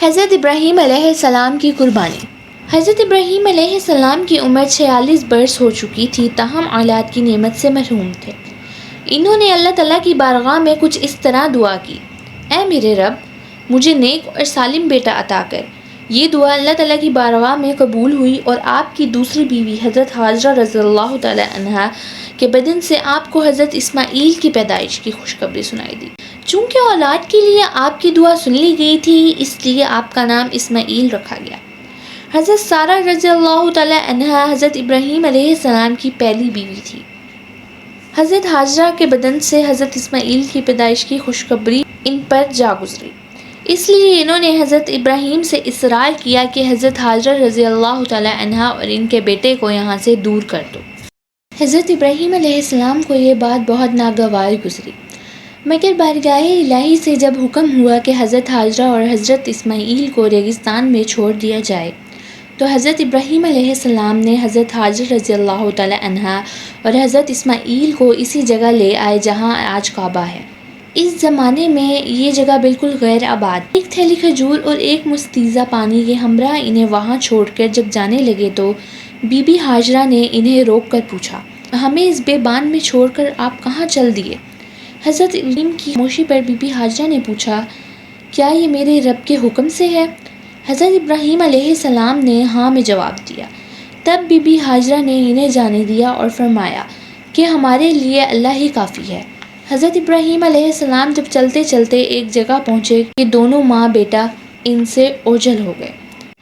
حضرت ابراہیم علیہ السلام کی قربانی۔ حضرت ابراہیم علیہ السلام کی عمر 46 برس ہو چکی تھی، تاہم اولاد کی نعمت سے محروم تھے۔ انہوں نے اللہ تعالیٰ کی بارگاہ میں کچھ اس طرح دعا کی: اے میرے رب، مجھے نیک اور سالم بیٹا عطا کر۔ یہ دعا اللہ تعالیٰ کی بارگاہ میں قبول ہوئی اور آپ کی دوسری بیوی حضرت حاجرہ رضی اللہ تعالیٰ عنہا کے بدن سے آپ کو حضرت اسماعیل کی پیدائش کی خوشخبری سنائی دی۔ چونکہ اولاد کے لیے آپ کی دعا سن لی گئی تھی، اس لیے آپ کا نام اسماعیل رکھا گیا۔ حضرت سارہ رضی اللہ تعالیٰ عنہا حضرت ابراہیم علیہ السلام کی پہلی بیوی تھی۔ حضرت حاجرہ کے بدن سے حضرت اسماعیل کی پیدائش کی خوشخبری ان پر جا گزری، اس لیے انہوں نے حضرت ابراہیم سے اصرار کیا کہ حضرت حاجرہ رضی اللہ تعالیٰ عنہا اور ان کے بیٹے کو یہاں سے دور کر دو۔ حضرت ابراہیم علیہ السلام کو یہ بات بہت ناگوار گزری، مگر بارگاہ الہی سے جب حکم ہوا کہ حضرت حاجرہ اور حضرت اسماعیل کو ریگستان میں چھوڑ دیا جائے، تو حضرت ابراہیم علیہ السلام نے حضرت حاجرہ رضی اللہ تعالیٰ عنہا اور حضرت اسماعیل کو اسی جگہ لے آئے جہاں آج کعبہ ہے۔ اس زمانے میں یہ جگہ بالکل غیر آباد، ایک تھیلی کھجور اور ایک مستیزہ پانی کے ہمراہ انہیں وہاں چھوڑ کر جب جانے لگے تو بی بی حاجرہ نے انہیں روک کر پوچھا: ہمیں اس بیابان میں چھوڑ کر آپ کہاں چل دیے؟ حضرت ابراہیم کی خاموشی پر بی بی حاجرہ نے پوچھا: کیا یہ میرے رب کے حکم سے ہے؟ حضرت ابراہیم علیہ السلام نے ہاں میں جواب دیا۔ تب بی بی حاجرہ نے انہیں جانے دیا اور فرمایا کہ ہمارے لیے اللہ ہی کافی ہے۔ حضرت ابراہیم علیہ السلام جب چلتے چلتے ایک جگہ پہنچے کہ دونوں ماں بیٹا ان سے اوجھل ہو گئے،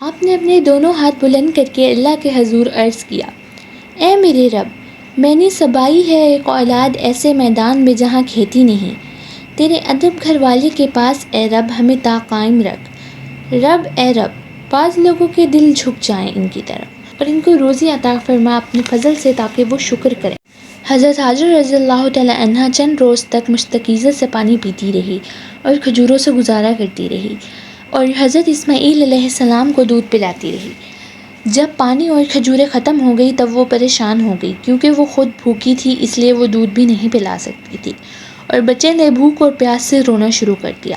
آپ نے اپنے دونوں ہاتھ بلند کر کے اللہ کے حضور عرض کیا: اے میرے رب، میں نے سبائی ہے ایک اولاد ایسے میدان میں جہاں کھیتی نہیں، تیرے ادب گھر والے کے پاس اے رب ہمیں تا قائم رکھ۔ رب اے رب، بعض لوگوں کے دل جھک جائیں ان کی طرف اور ان کو روزی عطا فرما اپنے فضل سے تاکہ وہ شکر کریں۔ حضرت حاجرہ رضی اللہ تعالیٰ عنہا چند روز تک مستقیزت سے پانی پیتی رہی اور کھجوروں سے گزارا کرتی رہی اور حضرت اسماعیل علیہ السلام کو دودھ پلاتی رہی۔ جب پانی اور کھجوریں ختم ہو گئی تب وہ پریشان ہو گئی، کیونکہ وہ خود بھوکی تھی، اس لیے وہ دودھ بھی نہیں پلا سکتی تھی، اور بچے نے بھوک اور پیاس سے رونا شروع کر دیا۔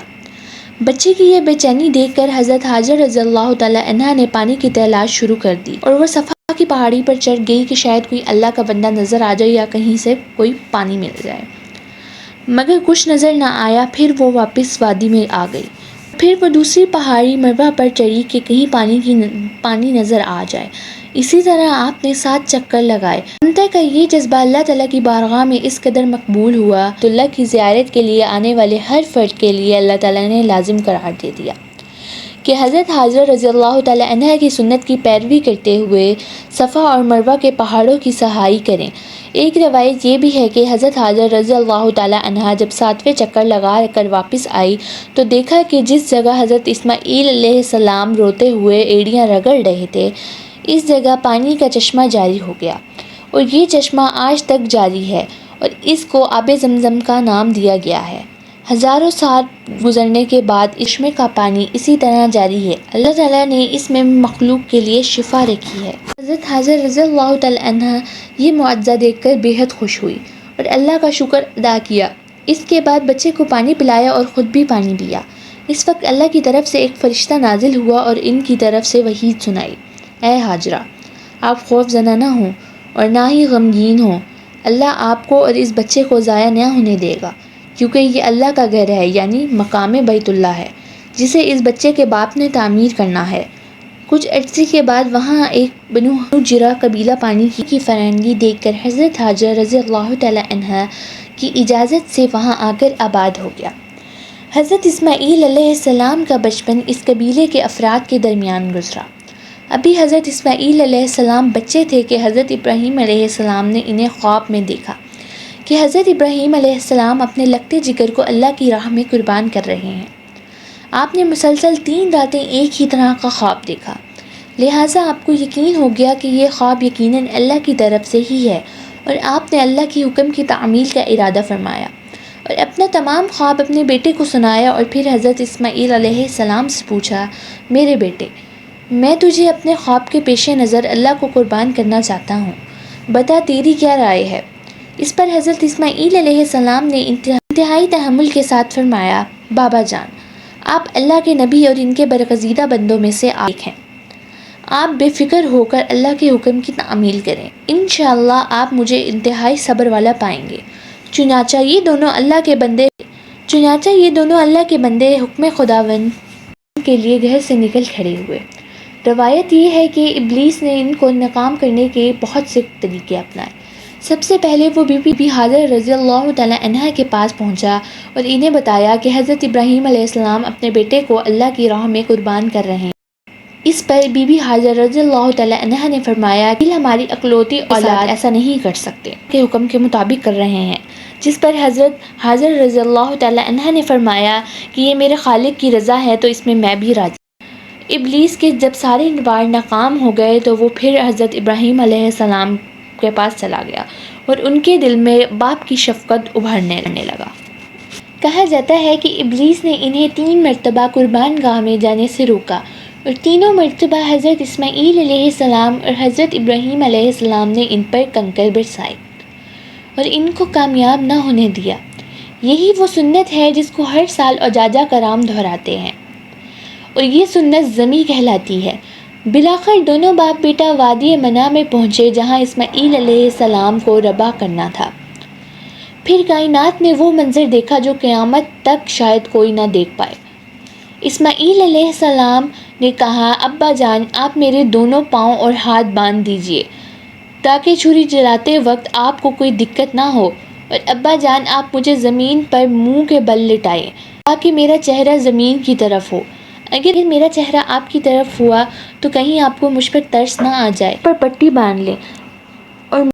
بچے کی یہ بے چینی دیکھ کر حضرت حاجرہ رضی اللہ تعالیٰ عنہا نے پانی کی تلاش شروع کر دی اور وہ صفا کی پہاڑی پر چڑھ گئی کہ شاید کوئی اللہ کا بندہ نظر آ جائے یا کہیں سے کوئی پانی مل جائے، مگر کچھ نظر نہ آیا۔ پھر وہ واپس وادی میں آ گئی، پھر وہ دوسری پہاڑی مروہ پر چڑھی کہ کہیں پانی نظر آ جائے۔ اسی طرح آپ نے 7 چکر لگائے، انتہا کا یہ جذبہ اللہ تعالیٰ کی بارگاہ میں اس قدر مقبول ہوا تو اللہ کی زیارت کے لیے آنے والے ہر فرد کے لیے اللہ تعالیٰ نے لازم قرار دے دیا کہ حضرت حاجرہ رضی اللہ تعالیٰ عنہا کی سنت کی پیروی کرتے ہوئے صفا اور مروہ کے پہاڑوں کی صحائی کریں۔ ایک روایت یہ بھی ہے کہ حضرت حاجرہ رضی اللہ تعالیٰ عنہا جب 7ویں چکر لگا کر واپس آئی تو دیکھا کہ جس جگہ حضرت اسماعیل علیہ السلام روتے ہوئے ایڑیاں رگڑ رہے تھے، اس جگہ پانی کا چشمہ جاری ہو گیا، اور یہ چشمہ آج تک جاری ہے اور اس کو آب زمزم کا نام دیا گیا ہے۔ ہزاروں سال گزرنے کے بعد اس چشمے کا پانی اسی طرح جاری ہے۔ اللہ تعالیٰ نے اس میں مخلوق کے لیے شفا رکھی ہے۔ حضرت حاجرہ رضی اللہ تعالیٰ عنہا یہ معجزہ دیکھ کر بے حد خوش ہوئی اور اللہ کا شکر ادا کیا۔ اس کے بعد بچے کو پانی پلایا اور خود بھی پانی پیا۔ اس وقت اللہ کی طرف سے ایک فرشتہ نازل ہوا اور ان کی طرف سے وحی سنائی: اے حاجرہ، آپ خوف زدہ نہ ہوں اور نہ ہی غمگین ہوں، اللہ آپ کو اور اس بچے کو ضائع نہ ہونے دے گا، کیونکہ یہ اللہ کا گھر ہے، یعنی مقام بیت اللہ ہے، جسے اس بچے کے باپ نے تعمیر کرنا ہے۔ کچھ عرصے کے بعد وہاں ایک بنو حجرہ قبیلہ پانی کی فراہمی دیکھ کر حضرت حاجرہ رضی اللہ تعالیٰ عنہا کی اجازت سے وہاں آ کر آباد ہو گیا۔ حضرت اسماعیل علیہ السلام کا بچپن اس قبیلے کے افراد کے درمیان گزرا۔ ابھی حضرت اسماعیل علیہ السلام بچے تھے کہ حضرت ابراہیم علیہ السلام نے انہیں خواب میں دیکھا کہ حضرت ابراہیم علیہ السلام اپنے لگتے جگر کو اللہ کی راہ میں قربان کر رہے ہیں۔ آپ نے مسلسل 3 راتیں ایک ہی طرح کا خواب دیکھا، لہٰذا آپ کو یقین ہو گیا کہ یہ خواب یقیناً اللہ کی طرف سے ہی ہے، اور آپ نے اللہ کی حکم کی تعمیل کا ارادہ فرمایا اور اپنا تمام خواب اپنے بیٹے کو سنایا، اور پھر حضرت اسماعیل علیہ السلام سے پوچھا: میرے بیٹے، میں تجھے اپنے خواب کے پیش نظر اللہ کو قربان کرنا چاہتا ہوں، بتا تیری کیا رائے ہے؟ اس پر حضرت اسماعیل علیہ السلام نے انتہائی تحمل کے ساتھ فرمایا: بابا جان، آپ اللہ کے نبی اور ان کے برگزیدہ بندوں میں سے ایک ہیں۔ آپ بے فکر ہو کر اللہ کے حکم کی تعمیل کریں، انشاءاللہ آپ مجھے انتہائی صبر والا پائیں گے۔ چنانچہ یہ دونوں اللہ کے بندے حکم خداوند کے لیے گھر سے نکل کھڑے ہوئے۔ روایت یہ ہے کہ ابلیس نے ان کو ناکام کرنے کے بہت سے طریقے اپنائے۔ سب سے پہلے وہ بی بی ہاجر رضی اللہ تعالی عنہا کے پاس پہنچا اور انہیں بتایا کہ حضرت ابراہیم علیہ السلام اپنے بیٹے کو اللہ کی راہ میں قربان کر رہے ہیں۔ اس پر بی بی ہاجر رضی اللہ تعالی عنہا نے فرمایا کہ ہماری اکلوتی اولاد ایسا نہیں کر سکتے، کے حکم کے مطابق کر رہے ہیں، جس پر حضرت ہاجر رضی اللہ تعالی عنہا نے فرمایا کہ یہ میرے خالق کی رضا ہے تو اس میں میں بھی راضی۔ ابلیس کے جب سارے وار ناکام ہو گئے تو وہ پھر حضرت ابراہیم علیہ السلام کے پاس چلا گیا اور ان کے دل میں باپ کی شفقت ابھرنے لگا۔ کہا جاتا ہے کہ ابلیس نے انہیں 3 مرتبہ قربان گاہ میں جانے سے روکا اور تینوں مرتبہ حضرت اسماعیل علیہ السلام اور حضرت ابراہیم علیہ السلام نے ان پر کنکر برسائے اور ان کو کامیاب نہ ہونے دیا۔ یہی وہ سنت ہے جس کو ہر سال اجاجہ کرام دہراتے ہیں اور یہ سنت زمی کہلاتی ہے۔ بلاخر دونوں باپ بیٹا وادی منع میں پہنچے جہاں اسماعیل علیہ السلام کو ذبح کرنا تھا۔ پھر کائنات نے وہ منظر دیکھا جو قیامت تک شاید کوئی نہ دیکھ پائے۔ اسماعیل علیہ السلام نے کہا، ابا جان آپ میرے دونوں پاؤں اور ہاتھ باندھ دیجئے تاکہ چھری چلاتے وقت آپ کو کوئی دقت نہ ہو، اور ابا جان آپ مجھے زمین پر منہ کے بل لٹائیں تاکہ میرا چہرہ زمین کی طرف ہو۔ اگر میرا چہرہ آپ کی طرف ہوا تو کہیں آپ کو مجھ پر ترس نہ آ جائے، پر پٹی باندھ لیں۔